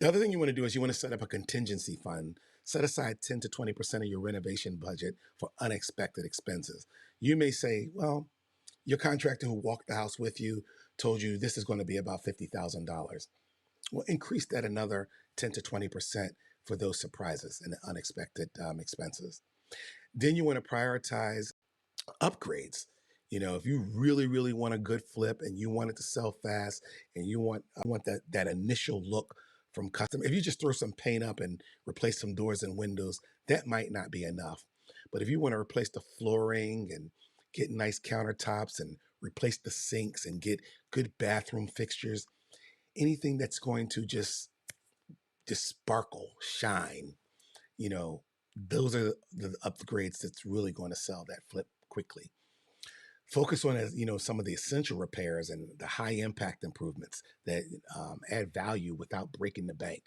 The other thing you want to do is you want to set up a contingency fund. Set aside 10 to 20% of your renovation budget for unexpected expenses. You may say, well, your contractor who walked the house with you told you this is going to be about $50,000. Well, increase that another 10 to 20% for those surprises and unexpected expenses. Then you want to prioritize upgrades. If you really, really want a good flip and you want it to sell fast and I want that initial look from custom. If you just throw some paint up and replace some doors and windows, that might not be enough. But if you want to replace the flooring and get nice countertops and replace the sinks and get good bathroom fixtures, anything that's going to just sparkle, shine, you know, those are the upgrades that's really going to sell that flip quickly. Focus on some of the essential repairs and the high impact improvements that add value without breaking the bank.